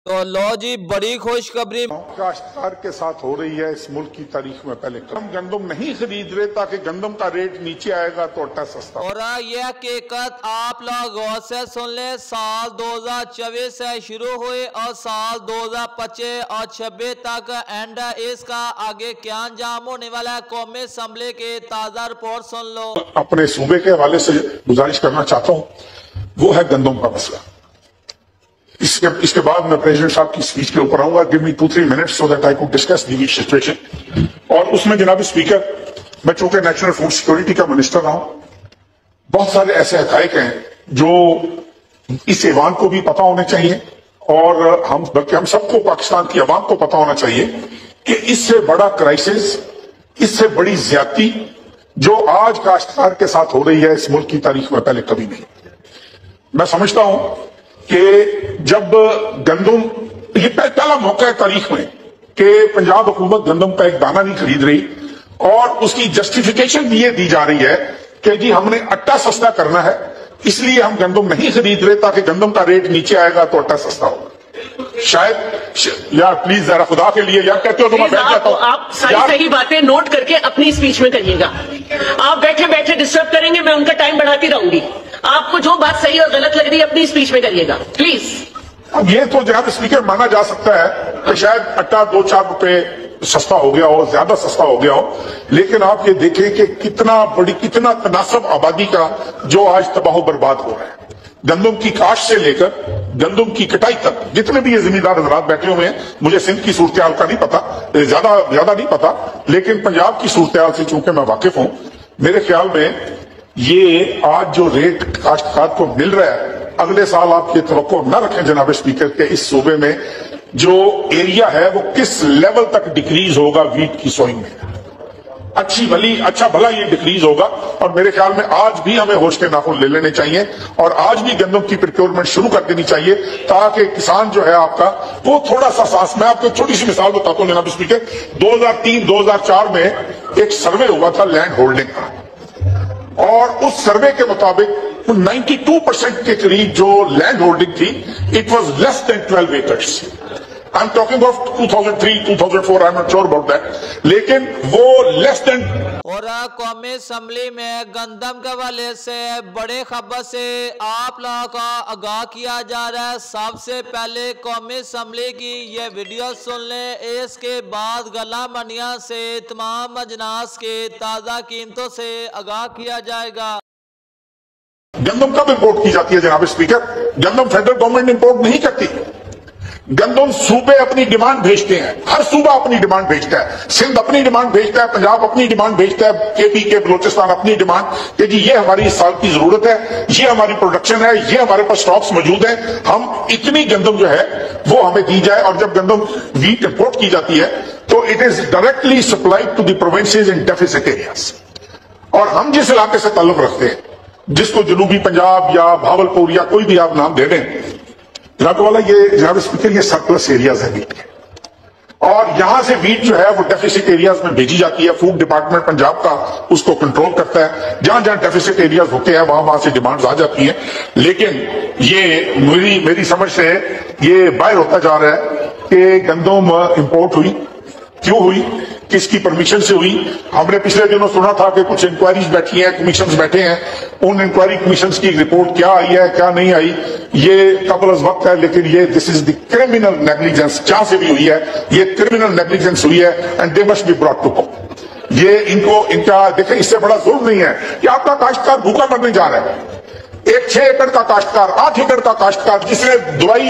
تو لو جی بڑی خوشخبری کاشتکار کے ساتھ ہو رہی ہے اس ملک کی تاریخ میں پہلے ہم گندم نہیں خرید رہے تاکہ گندم کا ریٹ نیچے آئے گا تو آٹا سستا اور یہ حقیقت آپ لوگ غور سے سن لیں. سال 2024 سے شروع ہوئے اور سال 2025 اور 26 تک اینڈ اس کا آگے کیا انجام ہونے والا ہے. قومی اسمبلی کی تازہ رپورٹ سن لو. اپنے صوبے کے حوالے سے گزارش کرنا چاہتا ہوں وہ ہے گندم کا مسئلہ. اس کے بعد میں پریزیڈنٹ صاحب کی سپیچ کے اوپر آؤں گا. Give me 2-3 minutes so that I could discuss the situation. اور اس میں جناب اسپیکر میں چونکہ نیشنل فوڈ سیکورٹی کا منسٹر رہا ہوں, بہت سارے ایسے حقائق ہیں جو اس ایوان کو بھی پتا ہونے چاہیے اور بلکہ ہم سب کو پاکستان کی عوام کو پتا ہونا چاہیے کہ اس سے بڑا کرائسس, اس سے بڑی زیادتی جو آج کاشتکار کے ساتھ ہو رہی ہے اس ملک کی تاریخ میں پہلے کبھی نہیں. میں سمجھتا ہوں کہ جب گندم, یہ پہلا موقع ہے تاریخ میں کہ پنجاب حکومت گندم کا ایک دانہ نہیں خرید رہی اور اس کی جسٹیفیکیشن بھی یہ دی جا رہی ہے کہ جی ہم نے آٹا سستا کرنا ہے اس لیے ہم گندم نہیں خرید رہے تاکہ گندم کا ریٹ نیچے آئے گا تو آٹا سستا ہوگا. شاید یار پلیز ذرا خدا کے لیے یار کہتے ہو تو میں بیٹھ جاتا ہوں. آپ ساری صحیح باتیں نوٹ کر کے اپنی سپیچ میں کریے گا. آپ بیٹھے بیٹھے ڈسٹرب کریں گے, میں ان کا ٹائم بڑھاتی رہوں گی. آپ کو جو بات صحیح اور غلط لگ رہی ہے اپنی سپیچ میں کریے گا پلیز. اب یہ تو جناب اسپیکر مانا جا سکتا ہے کہ شاید آٹا 2-4 روپے سستا ہو گیا ہو, زیادہ سستا ہو گیا ہو, لیکن آپ یہ دیکھیں کہ کتنا تناسب آبادی کا جو آج تباہ و برباد ہو رہا ہے. گندم کی کاشت سے لے کر گندم کی کٹائی تک جتنے بھی یہ زمیندار حضرات بیٹھے ہوئے ہیں, مجھے سندھ کی صورتحال کا نہیں پتا, زیادہ نہیں پتا, لیکن پنجاب کی صورتحال سے چونکہ میں واقف ہوں, میرے خیال میں یہ آج جو ریٹ کاشتکار کو مل رہا ہے اگلے سال آپ یہ توقع نہ رکھیں جناب اسپیکر کہ اس صوبے میں جو ایریا ہے وہ کس لیول تک ڈکریز ہوگا ویٹ کی سوئنگ میں. اچھا بھلا یہ ڈکریز ہوگا اور میرے خیال میں آج بھی ہمیں ہوش کے ناخن لے لینے چاہیے اور آج بھی گندم کی پروکیورمنٹ شروع کر دینی چاہیے تاکہ کسان جو ہے آپ کا وہ تھوڑا سا سانس. میں آپ کو چھوٹی سی مثال بتاتا ہوں جناب اسپیکر. 2003-2004 میں ایک سروے ہوا تھا لینڈ ہولڈنگ کا اور اس سروے کے مطابق 92% کے قریب جو لینڈ ہولڈنگ تھی it was less than 12 acres. I'm talking of 2003-2004, I'm not sure about that. لیکن وہ less than. اور قومی اسمبلی میں گندم کے حوالے سے بڑے خبر سے آپ لوگوں کا آگاہ کیا جا رہا ہے. سب سے پہلے قومی اسمبلی کی یہ ویڈیو سن لیں, اس کے بعد گلا منیا سے تمام اجناس کے تازہ قیمتوں سے آگاہ کیا جائے گا. گندم کب امپورٹ کی جاتی ہے جناب اسپیکر؟ گندم فیڈرل گورنمنٹ امپورٹ نہیں کرتی. گندم صوبے اپنی ڈیمانڈ بھیجتے ہیں, ہر صوبہ اپنی ڈیمانڈ بھیجتا ہے. سندھ اپنی ڈیمانڈ بھیجتا ہے, پنجاب اپنی ڈیمانڈ بھیجتا ہے, KP کے بلوچستان اپنی ڈیمانڈ کہ جی یہ ہماری اس سال کی ضرورت ہے, یہ ہماری پروڈکشن ہے, یہ ہمارے پاس سٹاکس موجود ہیں, ہم اتنی گندم جو ہے وہ ہمیں دی جائے. اور جب گندم ویٹ امپورٹ کی جاتی ہے تو it is directly supplied to the provinces in deficit areas. اور ہم جس علاقے سے تعلق رکھتے ہیں, جس کو جنوبی پنجاب یا بھاولپور یا کوئی بھی آپ نام دے دیں, جناب والا یہ جناب اسپیکر یہ سرپلس ایریاز ہیں ویٹ کے, اور یہاں سے ویٹ جو ہے وہ ڈیفیسٹ ایریاز میں بھیجی جاتی ہے. فوڈ ڈپارٹمنٹ پنجاب کا اس کو کنٹرول کرتا ہے. جہاں جہاں ڈیفیسٹ ایریاز ہوتے ہیں وہاں سے ڈیمانڈز آ جاتی ہیں. لیکن یہ میری سمجھ سے یہ باہر ہوتا جا رہا ہے کہ گندم امپورٹ ہوئی, کیوں ہوئی, کس کی پرمیشن سے ہوئی. ہم نے پچھلے دنوں سنا تھا کہ کچھ انکوائریز بیٹھی ہیں, کمیشنز بیٹھے ہیں. ان انکوائری کمیشنز کی رپورٹ کیا آئی ہے کیا نہیں آئی یہ قبل از وقت ہے, لیکن یہ دس از دی کرمنل نیگلیجنس, جہاں سے بھی ہوئی ہے یہ کرمنل نیگلیجنس ہوئی ہے and they must be brought to court. یہ ان کا دیکھیں اس سے بڑا ظلم نہیں ہے کہ آپ کا کاشتکار بھوکا مرنے جا رہا ہے. ایک 6 ایکڑ کا کاشتکار, 8 ایکڑ کا کاشتکار جس نے دوائی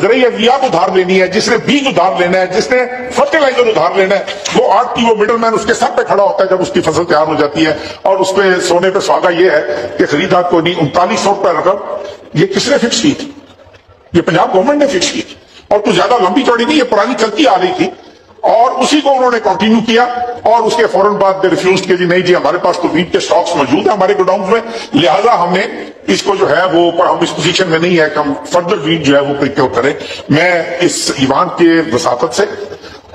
زرعی ادویات ادھار لینی ہے, جس نے بیج ادھار لینا ہے, جس نے فرٹیلائزر ادھار لینا ہے, وہ آج کی وہ مڈل مین اس کے سر پہ کھڑا ہوتا ہے جب اس کی فصل تیار ہو جاتی ہے. اور اس پہ سونے پہ سہاگا یہ ہے کہ خریدار کو نہیں. 3900 روپے رقم یہ کس نے فکس کی تھی؟ یہ پنجاب گورنمنٹ نے فکس کی تھی, اور کچھ زیادہ لمبی چوڑی نہیں, یہ پرانی چلتی آ رہی تھی اور اسی کو انہوں نے کنٹینیو کیا. اور اس کے فوراً بعد دے ریفیوزڈ کہ جی نہیں جی ہمارے پاس تو ویٹ کے سٹاکس موجود ہیں ہمارے گوڈاؤنز میں, لہٰذا ہم نے اس کو جو ہے وہ ہم اس پوزیشن میں نہیں ہے کہ ہم فردر ویٹ جو ہے وہ پریکیور کریں. میں اس ایوان کے وساطت سے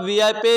VIP